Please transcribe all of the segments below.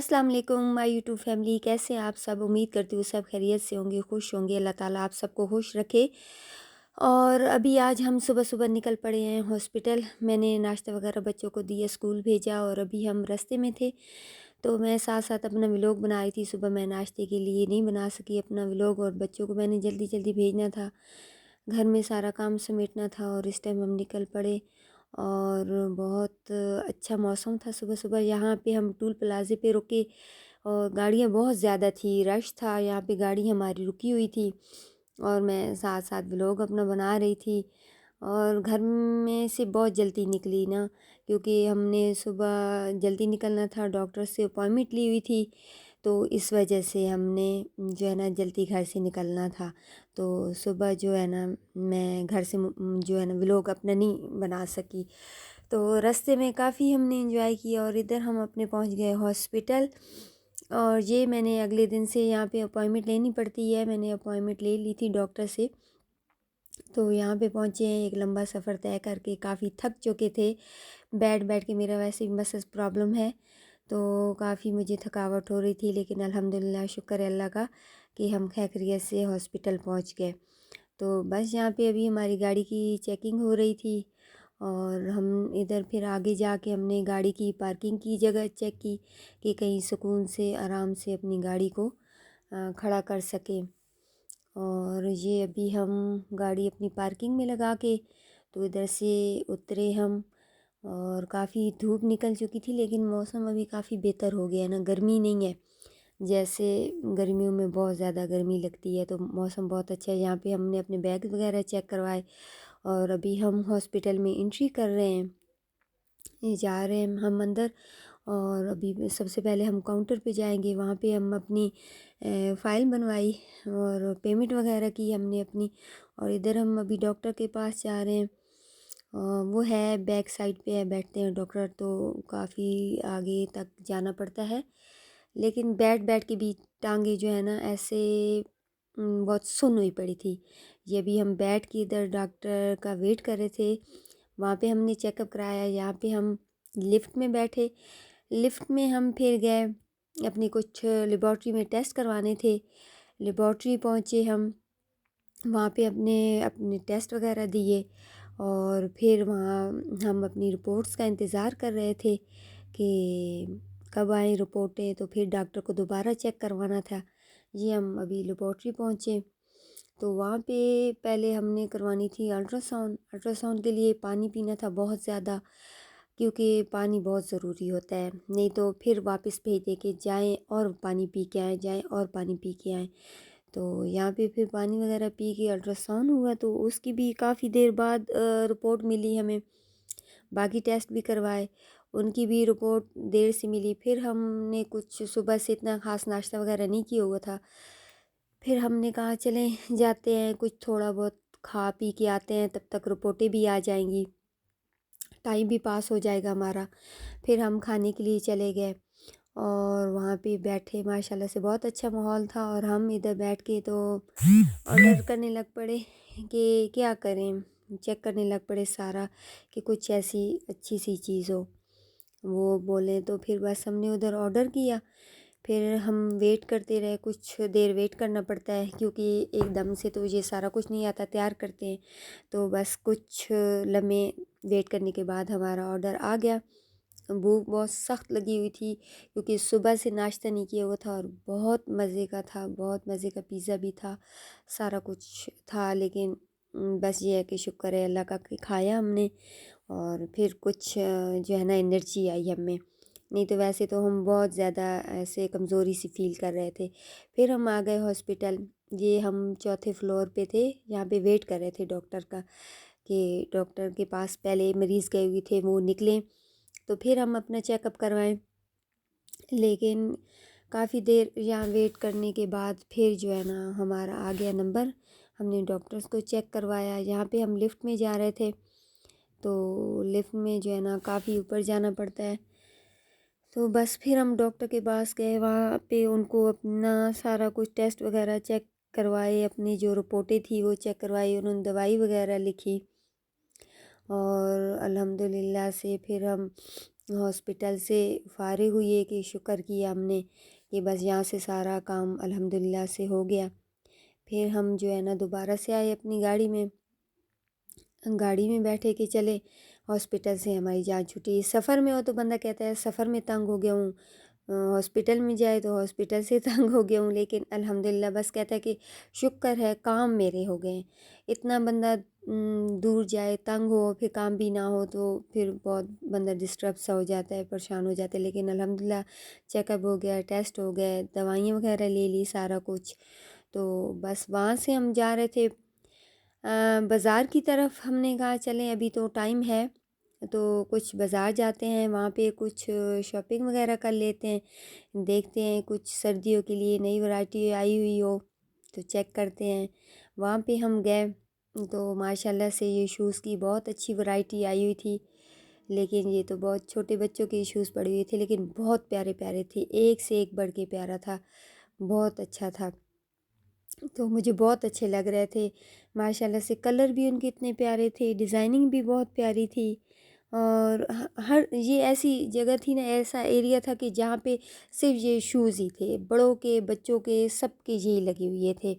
अस्सलाम वालेकुम my YouTube family, कैसे हैं आप सब। उम्मीद करती हूँ सब खैरियत से होंगे, खुश होंगे। अल्लाह ताला आप सबको खुश रखे। और अभी आज हम सुबह सुबह निकल पड़े हैं हॉस्पिटल। मैंने नाश्ता वगैरह बच्चों को दिया, स्कूल भेजा और अभी हम रास्ते में थे। तो मैं साथ साथ अपना व्लॉग बना रही थी। सुबह मैं नाश्ते के लिए नहीं बना सकी अपना व्लॉग, और बच्चों को मैंने जल्दी जल्दी भेजना था, घर में सारा काम समेटना था और इस टाइम हम निकल पड़े। और बहुत अच्छा मौसम था सुबह सुबह। यहाँ पे हम टूल प्लाजे पे रुके और गाड़ियाँ बहुत ज़्यादा थी, रश था यहाँ पे, गाड़ी हमारी रुकी हुई थी। और मैं साथ साथ व्लॉग अपना बना रही थी। और घर में से बहुत जल्दी निकली ना, क्योंकि हमने सुबह जल्दी निकलना था, डॉक्टर से अपॉइंटमेंट ली हुई थी। तो इस वजह से हमने जो है ना जल्दी घर से निकलना था। तो सुबह जो है ना मैं घर से जो है ना व्लॉग अपना नहीं बना सकी। तो रास्ते में काफ़ी हमने एंजॉय किया और इधर हम अपने पहुंच गए हॉस्पिटल। और ये मैंने अगले दिन से यहाँ पे अपॉइंटमेंट लेनी पड़ती है, मैंने अपॉइंटमेंट ले ली थी डॉक्टर से। तो यहाँ पे पहुँचे हैं, एक लंबा सफ़र तय करके, काफ़ी थक चुके थे। बैठ बैठ के मेरा वैसे भी मसल्स प्रॉब्लम है, तो काफ़ी मुझे थकावट हो रही थी। लेकिन अल्हम्दुलिल्लाह शुक्र है अल्लाह का कि हम खैरियत से हॉस्पिटल पहुँच गए। तो बस यहाँ पे अभी हमारी गाड़ी की चेकिंग हो रही थी। और हम इधर फिर आगे जाके हमने गाड़ी की पार्किंग की जगह चेक की कि कहीं सुकून से आराम से अपनी गाड़ी को खड़ा कर सकें। और ये अभी हम गाड़ी अपनी पार्किंग में लगा के तो इधर से उतरे हम। और काफ़ी धूप निकल चुकी थी, लेकिन मौसम अभी काफ़ी बेहतर हो गया है ना, गर्मी नहीं है। जैसे गर्मियों में बहुत ज़्यादा गर्मी लगती है, तो मौसम बहुत अच्छा है। यहाँ पे हमने अपने बैग वगैरह चेक करवाए और अभी हम हॉस्पिटल में एंट्री कर रहे हैं। ये जा रहे हैं हम अंदर। और अभी सबसे पहले हम काउंटर पे जाएंगे, वहाँ पे हम अपनी फ़ाइल बनवाई और पेमेंट वगैरह की हमने अपनी। और इधर हम अभी डॉक्टर के पास जा रहे हैं। वो है बैक साइड पे है, बैठते हैं डॉक्टर, तो काफ़ी आगे तक जाना पड़ता है। लेकिन बैठ बैठ के भी टांगे जो है ना ऐसे बहुत सुन्न हुई पड़ी थी। ये भी हम बैठ के इधर डॉक्टर का वेट कर रहे थे। वहाँ पे हमने चेकअप कराया। यहाँ पे हम लिफ्ट में बैठे, लिफ्ट में हम फिर गए अपनी कुछ लेबॉर्ट्री में टेस्ट करवाने थे। लेबॉर्ट्री पहुँचे हम, वहाँ पे अपने अपने टेस्ट वगैरह दिए। और फिर वहाँ हम अपनी रिपोर्ट्स का इंतज़ार कर रहे थे कि कब आए रिपोर्टें, तो फिर डॉक्टर को दोबारा चेक करवाना था। ये हम अभी लेबॉर्ट्री पहुँचे, तो वहाँ पे पहले हमने करवानी थी अल्ट्रासाउंड। अल्ट्रासाउंड के लिए पानी पीना था बहुत ज़्यादा, क्योंकि पानी बहुत ज़रूरी होता है, नहीं तो फिर वापस भेज दे के जाएँ और पानी पी के आएँ, जाएँ और पानी पी के आएँ। तो यहाँ पे फिर पानी वगैरह पी के अल्ट्रासाउंड हुआ, तो उसकी भी काफ़ी देर बाद रिपोर्ट मिली हमें। बाकी टेस्ट भी करवाए, उनकी भी रिपोर्ट देर से मिली। फिर हमने कुछ सुबह से इतना ख़ास नाश्ता वगैरह नहीं किया हुआ था। फिर हमने कहा चलें जाते हैं, कुछ थोड़ा बहुत खा पी के आते हैं, तब तक रिपोर्टें भी आ जाएंगी, टाइम भी पास हो जाएगा हमारा। फिर हम खाने के लिए चले गए और वहाँ पे बैठे, माशाल्लाह से बहुत अच्छा माहौल था। और हम इधर बैठ के तो ऑर्डर करने लग पड़े कि क्या करें, चेक करने लग पड़े सारा कि कुछ ऐसी अच्छी सी चीज़ हो। वो बोले तो फिर बस हमने उधर ऑर्डर किया। फिर हम वेट करते रहे, कुछ देर वेट करना पड़ता है, क्योंकि एकदम से तो ये सारा कुछ नहीं आता, तैयार करते हैं। तो बस कुछ लम्हे वेट करने के बाद हमारा ऑर्डर आ गया। भूख बहुत सख्त लगी हुई थी, क्योंकि सुबह से नाश्ता नहीं किया हुआ था। और बहुत मज़े का था, बहुत मज़े का पिज़्ज़ा भी था, सारा कुछ था। लेकिन बस ये है कि शुक्र है अल्लाह का कि खाया हमने। और फिर कुछ जो है ना एनर्जी आई हमें, नहीं तो वैसे तो हम बहुत ज़्यादा ऐसे कमज़ोरी सी फील कर रहे थे। फिर हम आ गए हॉस्पिटल। ये हम चौथे फ्लोर पे थे, यहाँ पे वेट कर रहे थे डॉक्टर का कि डॉक्टर के पास पहले मरीज़ गए हुए थे, वो निकलें तो फिर हम अपना चेकअप करवाएं। लेकिन काफ़ी देर यहाँ वेट करने के बाद फिर जो है ना हमारा आ गया नंबर। हमने डॉक्टर्स को चेक करवाया। यहाँ पे हम लिफ्ट में जा रहे थे, तो लिफ्ट में जो है ना काफ़ी ऊपर जाना पड़ता है। तो बस फिर हम डॉक्टर के पास गए, वहाँ पे उनको अपना सारा कुछ टेस्ट वगैरह चेक करवाए, अपनी जो रिपोर्टें थी वो चेक करवाई, उन्होंने दवाई वगैरह लिखी। और अल्हम्दुलिल्लाह से फिर हम हॉस्पिटल से फ़ारिग हुए कि शुक्र किया हमने कि बस यहाँ से सारा काम अल्हम्दुलिल्लाह से हो गया। फिर हम जो है ना दोबारा से आए अपनी गाड़ी में बैठे कि चले हॉस्पिटल से हमारी जान छूटी। सफ़र में हो तो बंदा कहता है सफ़र में तंग हो गया हूँ, हॉस्पिटल में जाए तो हॉस्पिटल से तंग हो गया हूँ, लेकिन अल्हम्दुलिल्लाह बस कहता है कि शुक्र है काम मेरे हो गए। इतना बंदा दूर जाए, तंग हो, फिर काम भी ना हो तो फिर बहुत बंदा डिस्टर्ब सा हो जाता है, परेशान हो जाता है। लेकिन अल्हम्दुलिल्लाह चेकअप हो गया, टेस्ट हो गए, दवाइयाँ वगैरह ले ली, सारा कुछ। तो बस वहाँ से हम जा रहे थे बाज़ार की तरफ। हमने कहा चलें अभी तो टाइम है तो कुछ बाज़ार जाते हैं, वहाँ पे कुछ शॉपिंग वगैरह कर लेते हैं, देखते हैं कुछ सर्दियों के लिए नई वैरायटी आई हुई हो तो चेक करते हैं। वहाँ पे हम गए तो माशाल्लाह से ये शूज़ की बहुत अच्छी वैरायटी आई हुई थी, लेकिन ये तो बहुत छोटे बच्चों के शूज़ पड़े हुए थे, लेकिन बहुत प्यारे प्यारे थे, एक से एक बढ़ के प्यारा था, बहुत अच्छा था। तो मुझे बहुत अच्छे लग रहे थे माशाल्लाह से। कलर भी उनके इतने प्यारे थे, डिज़ाइनिंग भी बहुत प्यारी थी। और हर ये ऐसी जगह थी ना, ऐसा एरिया था कि जहाँ पे सिर्फ ये शूज़ ही थे, बड़ों के बच्चों के सबके यही लगे हुए थे।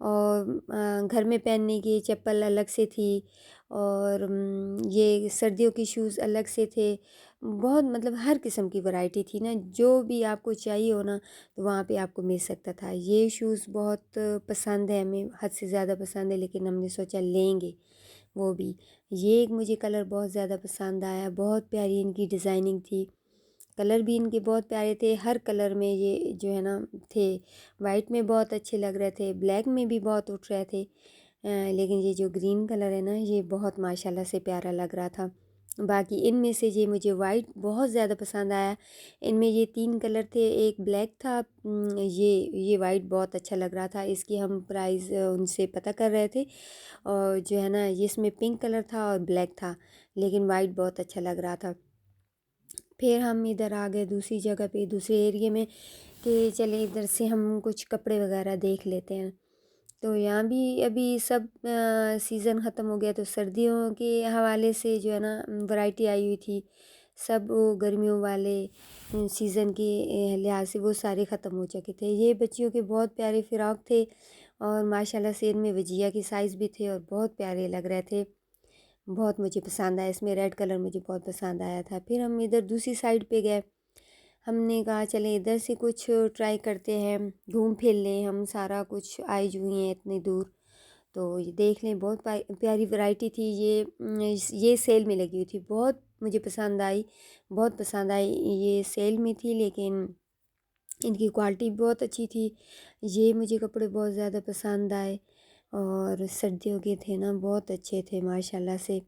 और घर में पहनने की चप्पल अलग से थी, और ये सर्दियों के शूज़ अलग से थे। बहुत मतलब हर किस्म की वैरायटी थी ना, जो भी आपको चाहिए हो ना तो वहाँ पे आपको मिल सकता था। ये शूज़ बहुत पसंद है हमें, हद से ज़्यादा पसंद है, लेकिन हमने सोचा लेंगे वो भी। ये एक मुझे कलर बहुत ज़्यादा पसंद आया, बहुत प्यारी इनकी डिज़ाइनिंग थी, कलर भी इनके बहुत प्यारे थे। हर कलर में ये जो है ना थे, वाइट में बहुत अच्छे लग रहे थे, ब्लैक में भी बहुत उठ रहे थे, लेकिन ये जो ग्रीन कलर है ना ये बहुत माशाल्लाह से प्यारा लग रहा था। बाकी इनमें से ये मुझे वाइट बहुत ज़्यादा पसंद आया। इनमें ये 3 कलर थे, एक ब्लैक था, ये वाइट बहुत अच्छा लग रहा था। इसकी हम प्राइस उनसे पता कर रहे थे, और जो है ना ये इसमें पिंक कलर था और ब्लैक था, लेकिन वाइट बहुत अच्छा लग रहा था। फिर हम इधर आ गए दूसरी जगह पे, दूसरे एरिए में, कि चले इधर से हम कुछ कपड़े वगैरह देख लेते हैं। तो यहाँ भी अभी सब सीज़न ख़त्म हो गया, तो सर्दियों के हवाले से जो है ना वैरायटी आई हुई थी, सब वो गर्मियों वाले सीज़न के लिहाज से वो सारे ख़त्म हो चुके थे। ये बच्चियों के बहुत प्यारे फ़िराक थे, और माशाल्लाह से इनमें वजिया के साइज़ भी थे और बहुत प्यारे लग रहे थे, बहुत मुझे पसंद आया। इसमें रेड कलर मुझे बहुत पसंद आया था। फिर हम इधर दूसरी साइड पे गए, हमने कहा चले इधर से कुछ ट्राई करते हैं, घूम फिर लें, हम सारा कुछ आए जो हुए हैं इतनी दूर, तो ये देख लें। बहुत प्यारी वैरायटी थी ये सेल में लगी हुई थी, बहुत मुझे पसंद आई, बहुत पसंद आई। ये सेल में थी, लेकिन इनकी क्वालिटी बहुत अच्छी थी। ये मुझे कपड़े बहुत ज़्यादा पसंद आए, और सर्दियों के थे ना, बहुत अच्छे थे माशाल्लाह से।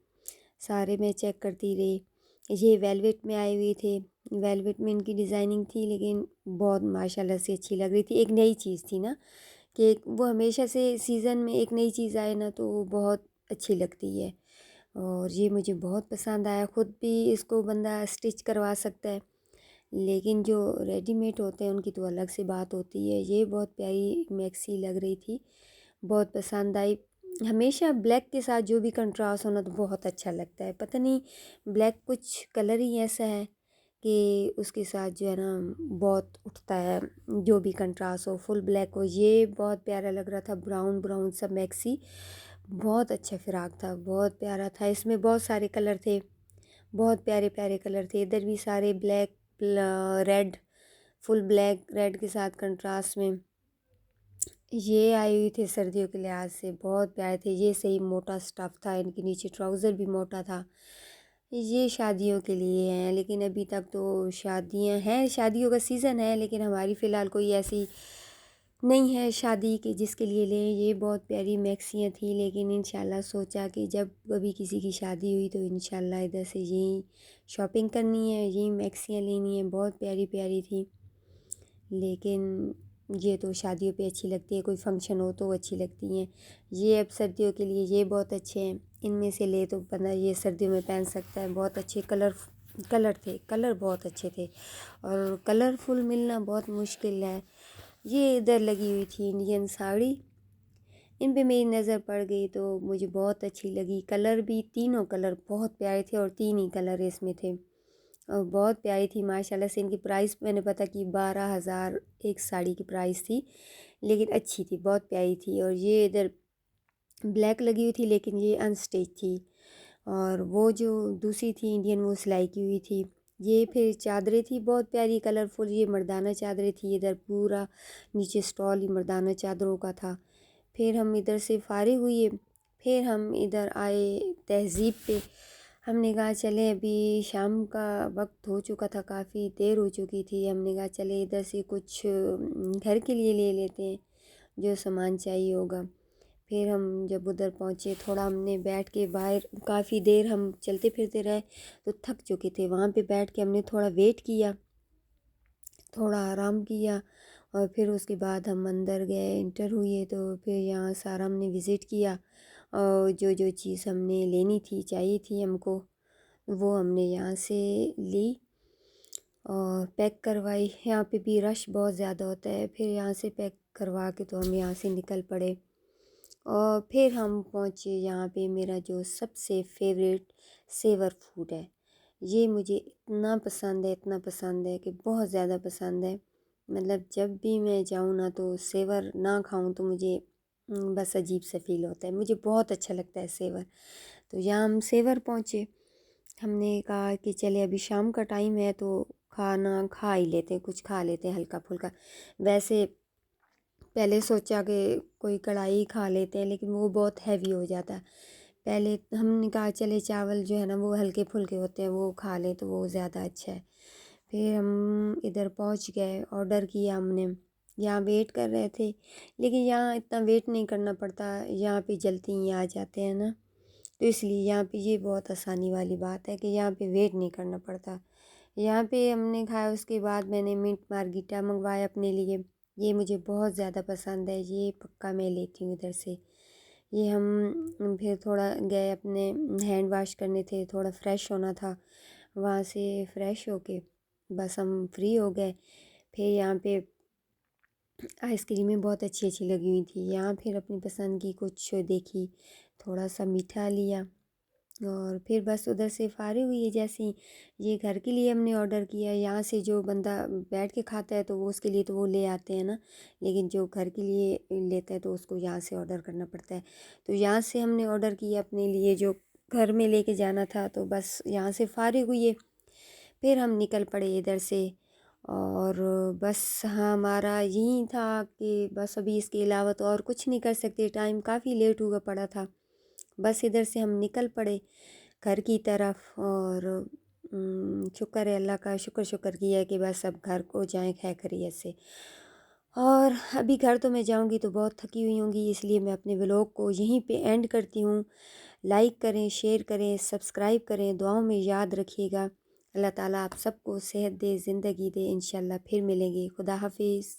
सारे मैं चेक करती रही। ये वेलवेट में आए हुए थे, वेलवेट में इनकी डिज़ाइनिंग थी, लेकिन बहुत माशाल्लाह से अच्छी लग रही थी। एक नई चीज़ थी ना, कि वो हमेशा से सीज़न में एक नई चीज़ आए ना तो वो बहुत अच्छी लगती है, और ये मुझे बहुत पसंद आया। ख़ुद भी इसको बंदा स्टिच करवा सकता है, लेकिन जो रेडीमेड होते हैं उनकी तो अलग से बात होती है। ये बहुत प्यारी मैक्सी लग रही थी, बहुत पसंद आई। हमेशा ब्लैक के साथ जो भी कंट्रास्ट होना तो बहुत अच्छा लगता है, पता नहीं ब्लैक कुछ कलर ही ऐसा है कि उसके साथ जो है ना बहुत उठता है, जो भी कंट्रास्ट हो, फुल ब्लैक हो। ये बहुत प्यारा लग रहा था, ब्राउन ब्राउन सब मैक्सी, बहुत अच्छा फ़िराक था, बहुत प्यारा था। इसमें बहुत सारे कलर थे, बहुत प्यारे प्यारे कलर थे। इधर भी सारे black, red, full black red के साथ कंट्रास्ट में ये आई हुई थे। सर्दियों के लिहाज से बहुत प्यारे थे। ये सही मोटा स्टफ़ था, इनके नीचे ट्राउज़र भी मोटा था। ये शादियों के लिए हैं, लेकिन अभी तक तो शादियां हैं, शादियों का सीज़न है, लेकिन हमारी फ़िलहाल कोई ऐसी नहीं है शादी कि जिसके लिए लें। ये बहुत प्यारी मैक्सियाँ थी, लेकिन इंशाल्लाह सोचा कि जब कभी किसी की शादी हुई तो इंशाल्लाह इधर से यहीं शॉपिंग करनी है, यहीं मैक्सियाँ लेनी है। बहुत प्यारी प्यारी थी, लेकिन ये तो शादियों पे अच्छी लगती है, कोई फंक्शन हो तो अच्छी लगती हैं। ये अब सर्दियों के लिए ये बहुत अच्छे हैं, इनमें से ले तो बंदा ये सर्दियों में पहन सकता है। बहुत अच्छे कलर थे, कलर बहुत अच्छे थे, और कलरफुल मिलना बहुत मुश्किल है। ये इधर लगी हुई थी इंडियन साड़ी, इन पे मेरी नज़र पड़ गई तो मुझे बहुत अच्छी लगी। कलर भी तीनों कलर बहुत प्यारे थे, और तीन ही कलर इसमें थे, और बहुत प्यारी थी माशाल्लाह से। इनकी प्राइस मैंने पता की 12,000 एक साड़ी की प्राइस थी, लेकिन अच्छी थी, बहुत प्यारी थी। और ये इधर ब्लैक लगी हुई थी, लेकिन ये अनस्टिच थी। और वो जो दूसरी थी इंडियन, वो सिलाई की हुई थी। ये फिर चादरें थी बहुत प्यारी कलरफुल, ये मर्दाना चादरें थी। इधर पूरा नीचे स्टॉल ही मर्दाना चादरों का था। फिर हम इधर से फारिग हुए, फिर हम इधर आए तहज़ीब पे। हमने कहा चले, अभी शाम का वक्त हो चुका था, काफ़ी देर हो चुकी थी। हमने कहा चले इधर से कुछ घर के लिए ले लेते हैं, जो सामान चाहिए होगा। फिर हम जब उधर पहुँचे, थोड़ा हमने बैठ के बाहर, काफ़ी देर हम चलते फिरते रहे तो थक चुके थे। वहाँ पे बैठ के हमने थोड़ा वेट किया, थोड़ा आराम किया। और फिर उसके बाद हम अंदर गए, इंटर हुए। तो फिर यहाँ सारा हमने विज़िट किया, और जो जो चीज़ हमने लेनी थी, चाहिए थी हमको, वो हमने यहाँ से ली और पैक करवाई। यहाँ पे भी रश बहुत ज़्यादा होता है। फिर यहाँ से पैक करवा के तो हम यहाँ से निकल पड़े। और फिर हम पहुँचे यहाँ पे मेरा जो सबसे फेवरेट सेवर फूड है। ये मुझे इतना पसंद है, इतना पसंद है कि बहुत ज़्यादा पसंद है। मतलब जब भी मैं जाऊँ ना, तो सेवर ना खाऊं तो मुझे बस अजीब सा फील होता है। मुझे बहुत अच्छा लगता है सेवर। तो यहाँ हम सेवर पहुँचे। हमने कहा कि चले अभी शाम का टाइम है, तो खाना खा ही लेते हैं, कुछ खा लेते हैं हल्का फुल्का। वैसे पहले सोचा कि कोई कढ़ाई खा लेते हैं, लेकिन वो बहुत हैवी हो जाता है। पहले हमने कहा चले चावल जो है ना, वो हल्के फुल्के होते हैं, वो खा लें तो वो ज़्यादा अच्छा है। फिर हम इधर पहुंच गए, ऑर्डर किया हमने। यहाँ वेट कर रहे थे, लेकिन यहाँ इतना वेट नहीं करना पड़ता, यहाँ पे जल्दी ही आ जाते हैं ना। तो इसलिए यहाँ पे ये बहुत आसानी वाली बात है कि यहाँ पे वेट नहीं करना पड़ता। यहाँ पे हमने खाया, उसके बाद मैंने मिंट मार्गिटा मंगवाया अपने लिए। ये मुझे बहुत ज़्यादा पसंद है, ये पक्का मैं लेती हूँ इधर से। ये हम फिर थोड़ा गए, अपने हैंड वाश करने थे, थोड़ा फ्रेश होना था। वहाँ से फ्रेश होके बस हम फ्री हो गए। फिर यहाँ पे आइसक्रीमें बहुत अच्छी अच्छी लगी हुई थी। यहाँ फिर अपनी पसंद की कुछ देखी, थोड़ा सा मीठा लिया। और फिर बस उधर से फारिग हुई है। जैसे ही ये घर के लिए हमने ऑर्डर किया, यहाँ से जो बंदा बैठ के खाता है तो वो उसके लिए तो वो ले आते हैं ना, लेकिन जो घर के लिए लेता है तो उसको यहाँ से ऑर्डर करना पड़ता है। तो यहाँ से हमने ऑर्डर किया अपने लिए जो घर में लेके जाना था। तो बस यहाँ से फारिग हुई है, फिर हम निकल पड़े इधर से। और बस हाँ, हमारा यही था कि बस अभी इसके अलावा तो और कुछ नहीं कर सकते, टाइम काफ़ी लेट हुआ पड़ा था। बस इधर से हम निकल पड़े घर की तरफ। और शुक्र है अल्लाह का, शुक्र किया है कि बस अब घर को जाएं खैर खैरियत से। और अभी घर तो मैं जाऊंगी तो बहुत थकी हुई होंगी, इसलिए मैं अपने व्लॉग को यहीं पे एंड करती हूँ। लाइक करें, शेयर करें, सब्सक्राइब करें, दुआओं में याद रखिएगा। अल्लाह ताला आप सबको सेहत दे, ज़िंदगी दे। इंशाल्लाह फिर मिलेंगे। खुदा हाफिज़।